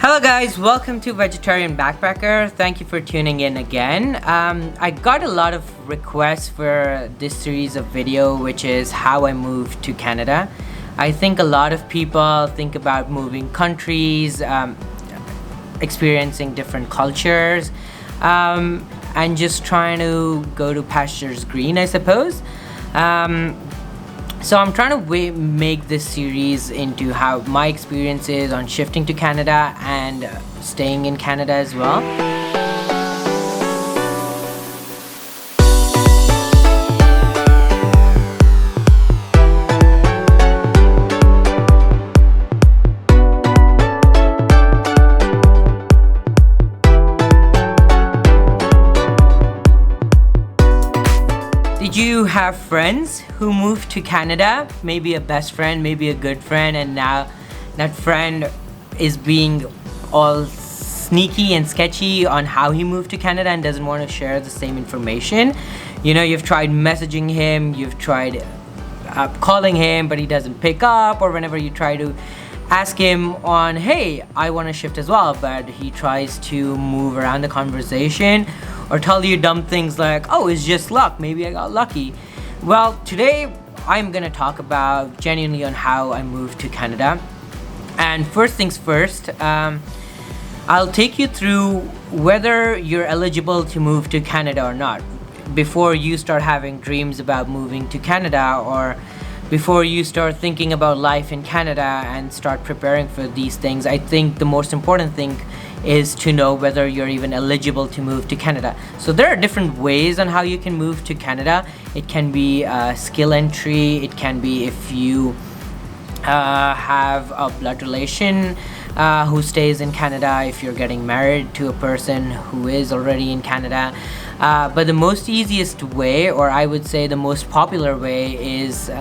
Hello guys, welcome to Vegetarian Backpacker. Thank you for tuning in again. I got a lot of requests for this series of video, which is how I moved to Canada. I think a lot of people think about moving countries, experiencing different cultures, and just trying to go to pastures green, I suppose. So I'm trying to make this series into how my experiences on shifting to Canada and staying in Canada as well. Did you have friends who moved to Canada? Maybe a best friend, maybe a good friend, and now that friend is being all sneaky and sketchy on how he moved to Canada and doesn't want to share the same information. You know, you've tried messaging him, you've tried calling him, but he doesn't pick up, or whenever you try to ask him on, hey, I want to shift as well, but he tries to move around the conversation or tell you dumb things like, oh, it's just luck, maybe I got lucky. Well, today I'm gonna talk about genuinely on how I moved to Canada. And first things first, I'll take you through whether you're eligible to move to Canada or not before you start having dreams about moving to Canada, or before you start thinking about life in Canada and start preparing for these things. I think the most important thing is to know whether you're even eligible to move to Canada. So there are different ways on how you can move to Canada. It can be skill entry, it can be if you have a blood relation who stays in Canada, if you're getting married to a person who is already in Canada. But the most easiest way, or I would say the most popular way, is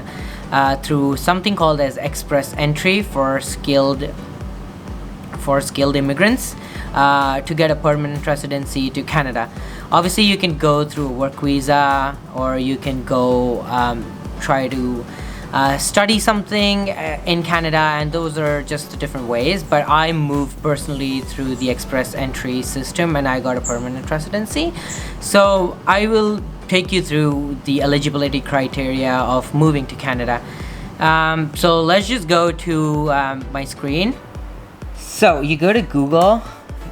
through something called as express entry for skilled immigrants to get a permanent residency to Canada. Obviously you can go through a work visa, or you can go try to study something in Canada, and those are just different ways. But I moved personally through the express entry system and I got a permanent residency. So I will take you through the eligibility criteria of moving to Canada. So let's just go to my screen. So you go to Google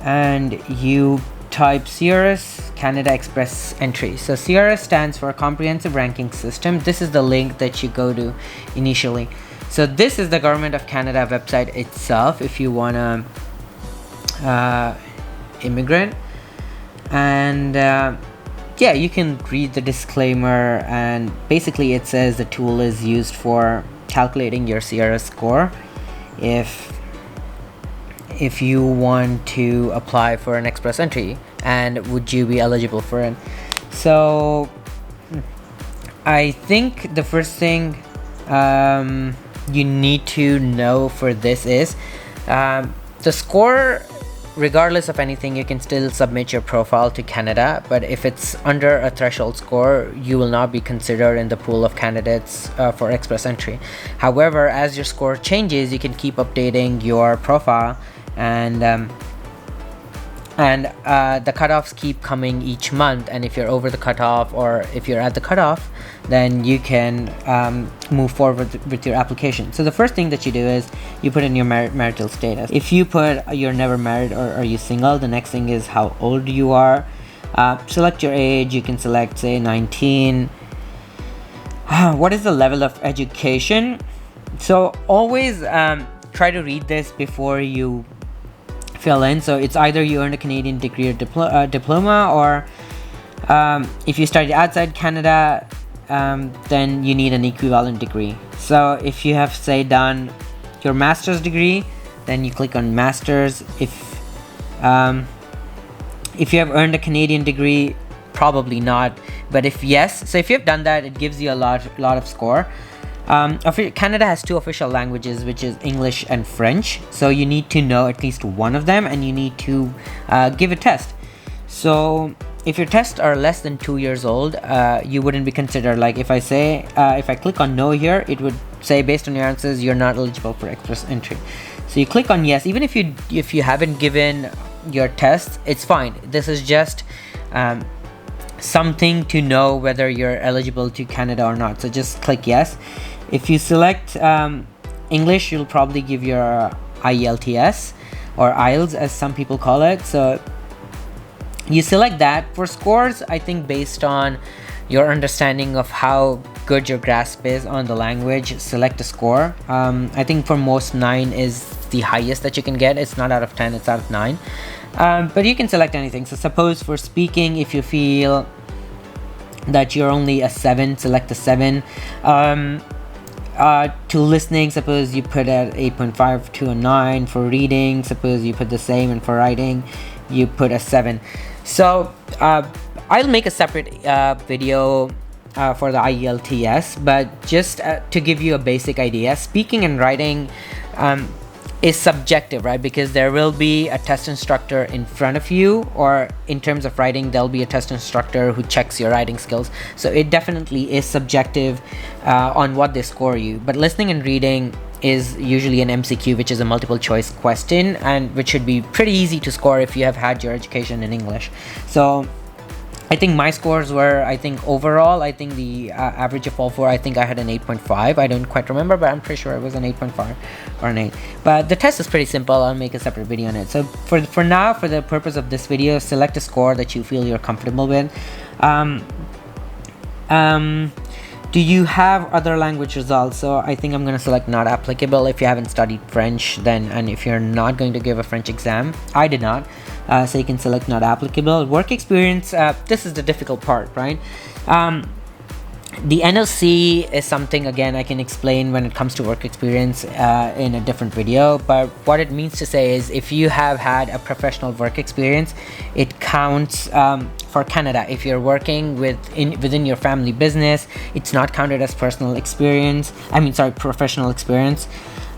and you type CRS Canada Express Entry. So CRS stands for Comprehensive Ranking System. This is the link that you go to initially. So this is the Government of Canada website itself if you want to immigrant. And yeah, you can read the disclaimer, and basically it says the tool is used for calculating your CRS score if you want to apply for an express entry, and would you be eligible for it. So I think the first thing you need to know for this is the score. Regardless of anything, you can still submit your profile to Canada, but if it's under a threshold score, you will not be considered in the pool of candidates for express entry. However, as your score changes, you can keep updating your profile, and the cutoffs keep coming each month, and if you're over the cutoff, or if you're at the cutoff, then you can move forward with your application. So the first thing that you do is you put in your marital status. If you put you're never married or are you single, the next thing is how old you are. Select your age. You can select, say, 19. What is the level of education? So always try to read this before you fill in. So it's either you earned a Canadian degree or diploma, or if you studied outside Canada, then you need an equivalent degree. So if you have, say, done your master's degree, then you click on master's. If you have earned a Canadian degree, probably not, but if yes, so if you have done that, it gives you a lot of score. Canada has two official languages, which is English and French, so you need to know at least one of them, and you need to give a test. So if your tests are less than 2 years old, you wouldn't be considered. Like if I click on no here, it would say based on your answers you're not eligible for express entry. So you click on yes. Even if you haven't given your test, it's fine. This is just something to know whether you're eligible to Canada or not. So just click yes. If you select English, you'll probably give your IELTS or IELTS as some people call it. So you select that. For scores, I think based on your understanding of how good your grasp is on the language, select a score. I think for most 9 is the highest that you can get. It's not out of 10, it's out of 9. But you can select anything. So suppose for speaking, if you feel that you're only a 7, select a 7. To listening, suppose you put at 8.5 to a 9. For reading, suppose you put the same, and for writing you put a 7. So I'll make a separate video for the IELTS, but just to give you a basic idea, speaking and writing is subjective, right? Because there will be a test instructor in front of you, or in terms of writing, there'll be a test instructor who checks your writing skills. So it definitely is subjective on what they score you. But listening and reading is usually an MCQ, which is a multiple choice question, and which should be pretty easy to score if you have had your education in English. So I think my scores were, I think overall, I think the average of all 4, I think I had an 8.5. I don't quite remember, but I'm pretty sure it was an 8.5 or an 8. But the test is pretty simple. I'll make a separate video on it. So for now, for the purpose of this video, select a score that you feel you're comfortable with. Do you have other language results? So I think I'm going to select not applicable if you haven't studied French, then, and if you're not going to give a French exam. I did not. So you can select not applicable. Work experience, this is the difficult part, right? The NLC is something, again, I can explain when it comes to work experience in a different video. But what it means to say is if you have had a professional work experience, it counts for Canada. If you're working within your family business, it's not counted as personal experience. Professional experience.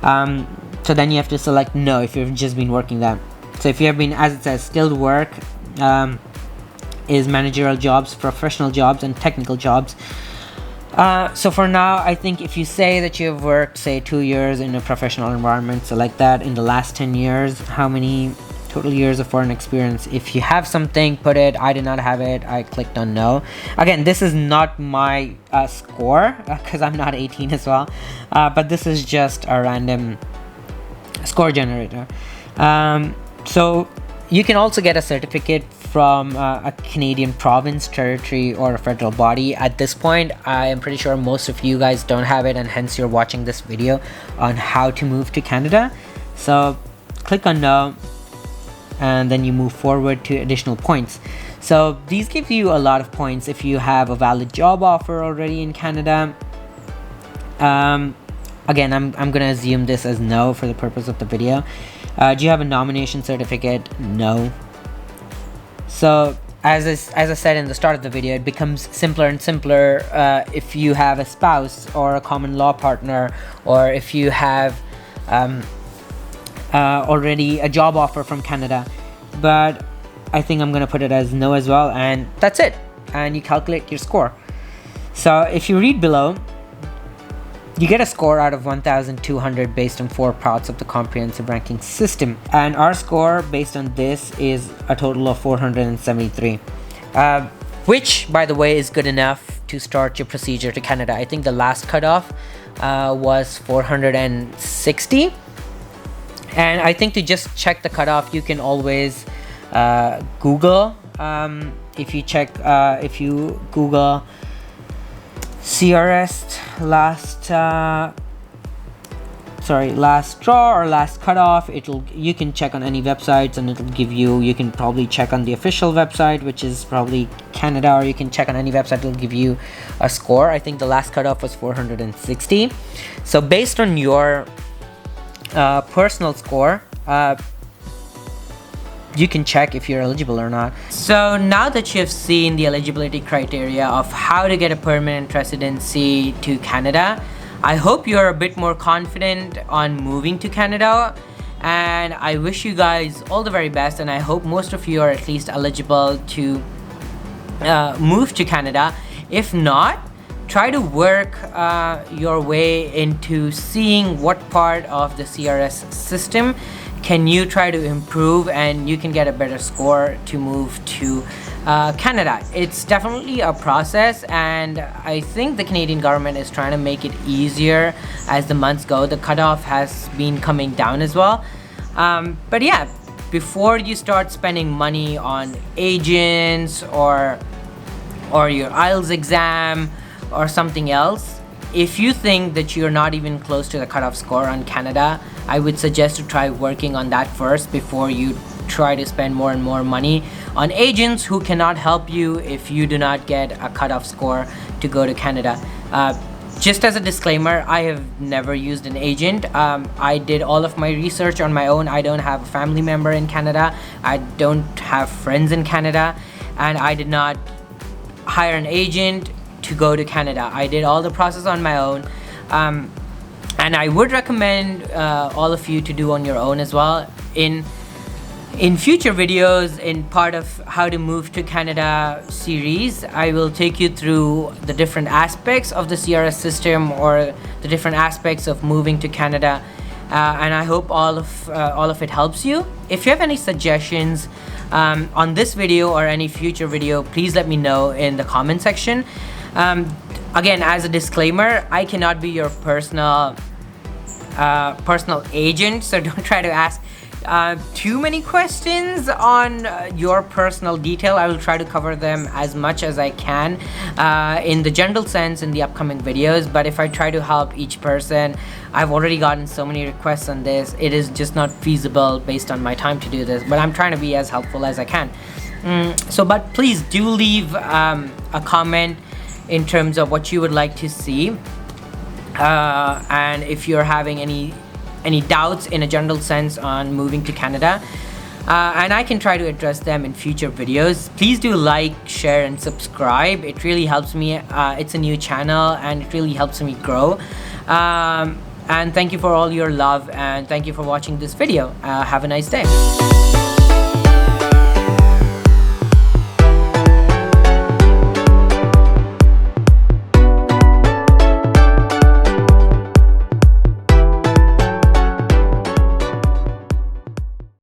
So then you have to select no if you've just been working that. So if you have been, as it says, skilled work is managerial jobs, professional jobs, and technical jobs. So for now, I think if you say that you have worked, say, 2 years in a professional environment, select that. In the last 10 years, how many total years of foreign experience? If you have something, put it. I did not have it. I clicked on no. Again, this is not my score because I'm not 18 as well. But this is just a random score generator. So you can also get a certificate from a Canadian province, territory, or a federal body. At this point, I am pretty sure most of you guys don't have it, and hence you're watching this video on how to move to Canada. So click on no, and then you move forward to additional points. So these give you a lot of points if you have a valid job offer already in Canada. Again, I'm gonna assume this as no for the purpose of the video. Do you have a nomination certificate? No. So as I said in the start of the video, it becomes simpler and simpler if you have a spouse or a common law partner, or if you have already a job offer from Canada. But I think I'm gonna put it as no as well, and that's it. And you calculate your score. So if you read below, you get a score out of 1,200 based on 4 parts of the comprehensive ranking system. And our score based on this is a total of 473, which, by the way, is good enough to start your procedure to Canada. I think the last cutoff was 460. And I think to just check the cutoff, you can always Google. If you Google CRS last draw or last cutoff, you can check on any websites and it'll give you can probably check on the official website, which is probably Canada, or you can check on any website. It'll give you a score. I think the last cutoff was 460. So based on your personal score, you can check if you're eligible or not. So now that you have seen the eligibility criteria of how to get a permanent residency to Canada, I hope you're a bit more confident on moving to Canada, and I wish you guys all the very best, and I hope most of you are at least eligible to move to Canada. If not, try to work your way into seeing what part of the CRS system can you try to improve, and you can get a better score to move to Canada. It's definitely a process, and I think the Canadian government is trying to make it easier as the months go. The cutoff has been coming down as well. But yeah, before you start spending money on agents or your IELTS exam or something else, if you think that you're not even close to the cutoff score on Canada, I would suggest to try working on that first before you try to spend more and more money on agents who cannot help you if you do not get a cutoff score to go to Canada. Just as a disclaimer, I have never used an agent. I did all of my research on my own. I don't have a family member in Canada. I don't have friends in Canada, and I did not hire an agent to go to Canada. I did all the process on my own, and I would recommend all of you to do on your own as well. In future videos, in part of how to move to Canada series, I will take you through the different aspects of the CRS system or the different aspects of moving to Canada, and I hope all of it helps you. If you have any suggestions on this video or any future video, please let me know in the comment section. Again, as a disclaimer, I cannot be your personal agent, so don't try to ask too many questions on your personal detail. I will try to cover them as much as I can in the general sense in the upcoming videos, but if I try to help each person, I've already gotten so many requests on this, it is just not feasible based on my time to do this, but I'm trying to be as helpful as I can. But please do leave a comment in terms of what you would like to see, and if you're having any doubts in a general sense on moving to Canada, and I can try to address them in future videos. Please do like, share, and subscribe. It really helps me. It's a new channel, and it really helps me grow. And thank you for all your love, and thank you for watching this video. Have a nice day.